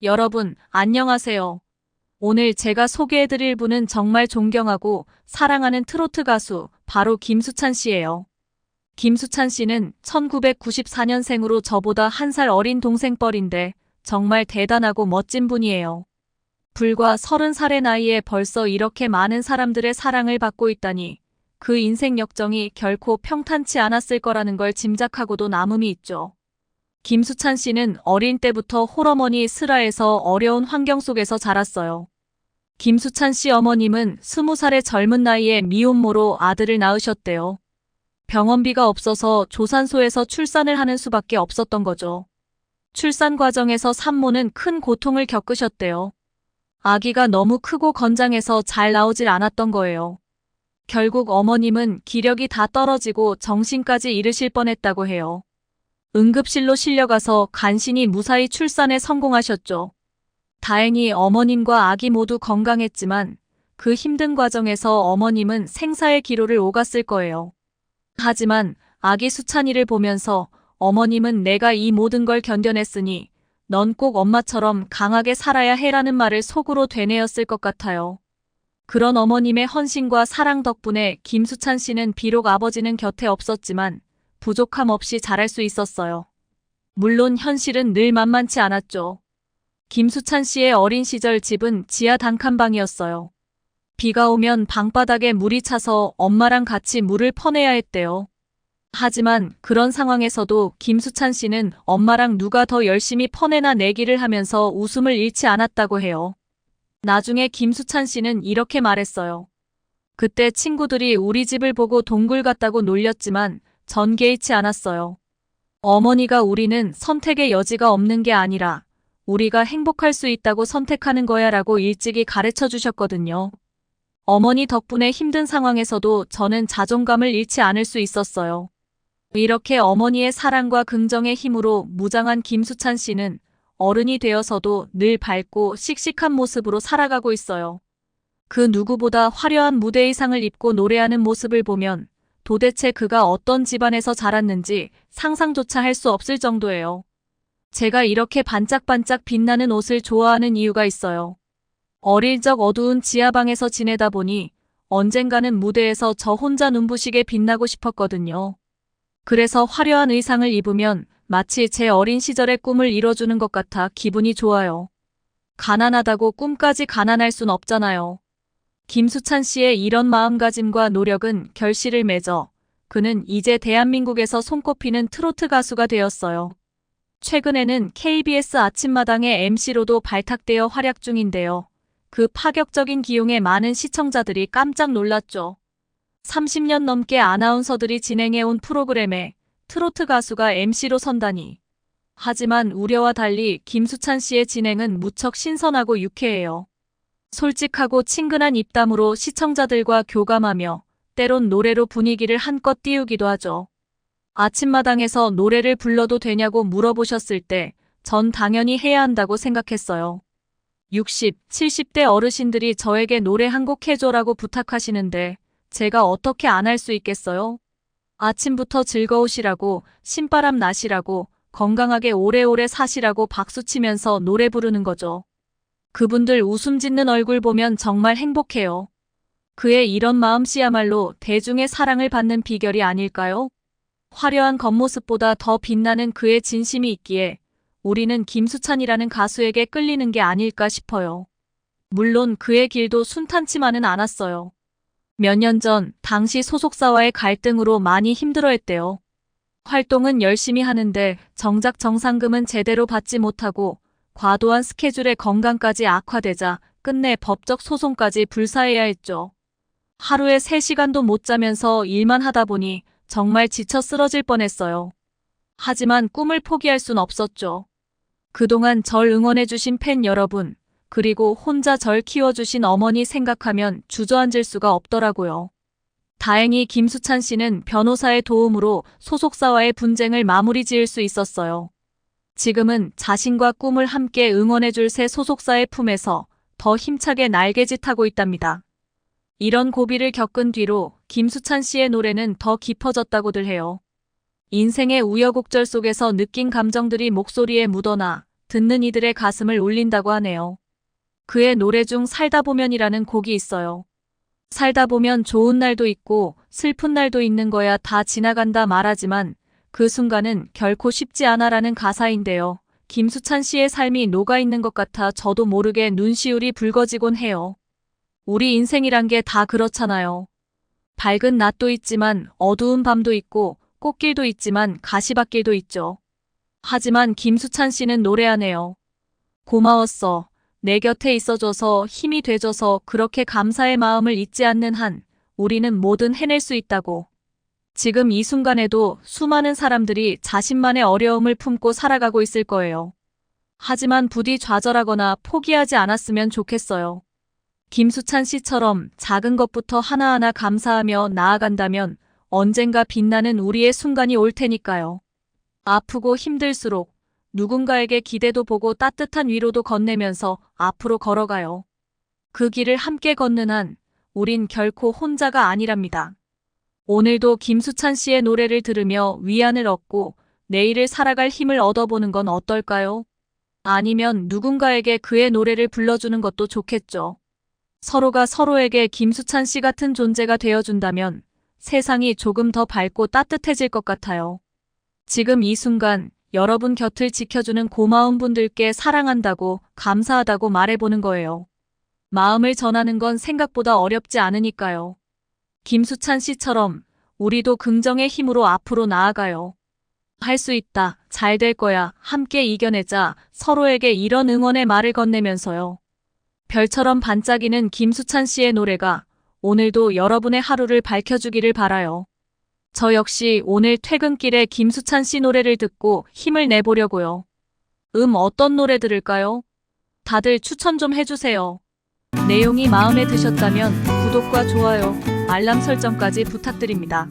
여러분, 안녕하세요. 오늘 제가 소개해드릴 분은 정말 존경하고 사랑하는 트로트 가수, 바로 김수찬 씨예요. 김수찬 씨는 1994년생으로 저보다 한 살 어린 동생뻘인데 정말 대단하고 멋진 분이에요. 불과 30살의 나이에 벌써 이렇게 많은 사람들의 사랑을 받고 있다니 그 인생 역정이 결코 평탄치 않았을 거라는 걸 짐작하고도 남음이 있죠. 김수찬 씨는 어린 때부터 홀어머니 슬하에서 어려운 환경 속에서 자랐어요. 김수찬 씨 어머님은 20살의 젊은 나이에 미혼모로 아들을 낳으셨대요. 병원비가 없어서 조산소에서 출산을 하는 수밖에 없었던 거죠. 출산 과정에서 산모는 큰 고통을 겪으셨대요. 아기가 너무 크고 건장해서 잘 나오질 않았던 거예요. 결국 어머님은 기력이 다 떨어지고 정신까지 잃으실 뻔했다고 해요. 응급실로 실려가서 간신히 무사히 출산에 성공하셨죠. 다행히 어머님과 아기 모두 건강했지만 그 힘든 과정에서 어머님은 생사의 기로를 오갔을 거예요. 하지만 아기 수찬이를 보면서 어머님은 내가 이 모든 걸 견뎌냈으니 넌 꼭 엄마처럼 강하게 살아야 해라는 말을 속으로 되뇌었을 것 같아요. 그런 어머님의 헌신과 사랑 덕분에 김수찬 씨는 비록 아버지는 곁에 없었지만 부족함 없이 자랄 수 있었어요. 물론 현실은 늘 만만치 않았죠. 김수찬 씨의 어린 시절 집은 지하 단칸방이었어요. 비가 오면 방바닥에 물이 차서 엄마랑 같이 물을 퍼내야 했대요. 하지만 그런 상황에서도 김수찬 씨는 엄마랑 누가 더 열심히 퍼내나 내기를 하면서 웃음을 잃지 않았다고 해요. 나중에 김수찬 씨는 이렇게 말했어요. 그때 친구들이 우리 집을 보고 동굴 같다고 놀렸지만 전 개의치 않았어요. 어머니가 우리는 선택의 여지가 없는 게 아니라 우리가 행복할 수 있다고 선택하는 거야 라고 일찍이 가르쳐 주셨거든요. 어머니 덕분에 힘든 상황에서도 저는 자존감을 잃지 않을 수 있었어요. 이렇게 어머니의 사랑과 긍정의 힘으로 무장한 김수찬 씨는 어른이 되어서도 늘 밝고 씩씩한 모습으로 살아가고 있어요. 그 누구보다 화려한 무대 의상을 입고 노래하는 모습을 보면 도대체 그가 어떤 집안에서 자랐는지 상상조차 할 수 없을 정도예요. 제가 이렇게 반짝반짝 빛나는 옷을 좋아하는 이유가 있어요. 어릴 적 어두운 지하방에서 지내다 보니 언젠가는 무대에서 저 혼자 눈부시게 빛나고 싶었거든요. 그래서 화려한 의상을 입으면 마치 제 어린 시절의 꿈을 이뤄주는 것 같아 기분이 좋아요. 가난하다고 꿈까지 가난할 순 없잖아요. 김수찬 씨의 이런 마음가짐과 노력은 결실을 맺어 그는 이제 대한민국에서 손꼽히는 트로트 가수가 되었어요. 최근에는 KBS 아침마당의 MC로도 발탁되어 활약 중인데요. 그 파격적인 기용에 많은 시청자들이 깜짝 놀랐죠. 30년 넘게 아나운서들이 진행해온 프로그램에 트로트 가수가 MC로 선다니. 하지만 우려와 달리 김수찬 씨의 진행은 무척 신선하고 유쾌해요. 솔직하고 친근한 입담으로 시청자들과 교감하며 때론 노래로 분위기를 한껏 띄우기도 하죠. 아침마당에서 노래를 불러도 되냐고 물어보셨을 때 전 당연히 해야 한다고 생각했어요. 60, 70대 어르신들이 저에게 노래 한 곡 해줘라고 부탁하시는데 제가 어떻게 안 할 수 있겠어요? 아침부터 즐거우시라고, 신바람 나시라고, 건강하게 오래오래 사시라고 박수치면서 노래 부르는 거죠. 그분들 웃음 짓는 얼굴 보면 정말 행복해요. 그의 이런 마음씨야말로 대중의 사랑을 받는 비결이 아닐까요? 화려한 겉모습보다 더 빛나는 그의 진심이 있기에 우리는 김수찬이라는 가수에게 끌리는 게 아닐까 싶어요. 물론 그의 길도 순탄치만은 않았어요. 몇 년 전 당시 소속사와의 갈등으로 많이 힘들어했대요. 활동은 열심히 하는데 정작 정상금은 제대로 받지 못하고 과도한 스케줄에 건강까지 악화되자 끝내 법적 소송까지 불사해야 했죠. 하루에 3시간도 못 자면서 일만 하다 보니 정말 지쳐 쓰러질 뻔했어요. 하지만 꿈을 포기할 순 없었죠. 그동안 절 응원해주신 팬 여러분, 그리고 혼자 절 키워주신 어머니 생각하면 주저앉을 수가 없더라고요. 다행히 김수찬 씨는 변호사의 도움으로 소속사와의 분쟁을 마무리 지을 수 있었어요. 지금은 자신과 꿈을 함께 응원해줄 새 소속사의 품에서 더 힘차게 날개짓하고 있답니다. 이런 고비를 겪은 뒤로 김수찬 씨의 노래는 더 깊어졌다고들 해요. 인생의 우여곡절 속에서 느낀 감정들이 목소리에 묻어나 듣는 이들의 가슴을 울린다고 하네요. 그의 노래 중 살다 보면이라는 곡이 있어요. 살다 보면 좋은 날도 있고 슬픈 날도 있는 거야 다 지나간다 말하지만 그 순간은 결코 쉽지 않아라는 가사인데요. 김수찬 씨의 삶이 녹아있는 것 같아 저도 모르게 눈시울이 붉어지곤 해요. 우리 인생이란 게 다 그렇잖아요. 밝은 낮도 있지만 어두운 밤도 있고 꽃길도 있지만 가시밭길도 있죠. 하지만 김수찬 씨는 노래하네요. 고마웠어. 내 곁에 있어줘서 힘이 돼줘서 그렇게 감사의 마음을 잊지 않는 한 우리는 뭐든 해낼 수 있다고. 지금 이 순간에도 수많은 사람들이 자신만의 어려움을 품고 살아가고 있을 거예요. 하지만 부디 좌절하거나 포기하지 않았으면 좋겠어요. 김수찬 씨처럼 작은 것부터 하나하나 감사하며 나아간다면 언젠가 빛나는 우리의 순간이 올 테니까요. 아프고 힘들수록 누군가에게 기대도 보고 따뜻한 위로도 건네면서 앞으로 걸어가요. 그 길을 함께 걷는 한 우린 결코 혼자가 아니랍니다. 오늘도 김수찬 씨의 노래를 들으며 위안을 얻고 내일을 살아갈 힘을 얻어보는 건 어떨까요? 아니면 누군가에게 그의 노래를 불러주는 것도 좋겠죠. 서로가 서로에게 김수찬 씨 같은 존재가 되어준다면 세상이 조금 더 밝고 따뜻해질 것 같아요. 지금 이 순간 여러분 곁을 지켜주는 고마운 분들께 사랑한다고 감사하다고 말해보는 거예요. 마음을 전하는 건 생각보다 어렵지 않으니까요. 김수찬 씨처럼 우리도 긍정의 힘으로 앞으로 나아가요. 할 수 있다, 잘 될 거야, 함께 이겨내자 서로에게 이런 응원의 말을 건네면서요. 별처럼 반짝이는 김수찬 씨의 노래가 오늘도 여러분의 하루를 밝혀주기를 바라요. 저 역시 오늘 퇴근길에 김수찬 씨 노래를 듣고 힘을 내보려고요. 어떤 노래 들을까요? 다들 추천 좀 해주세요. 내용이 마음에 드셨다면 구독과 좋아요, 알람 설정까지 부탁드립니다.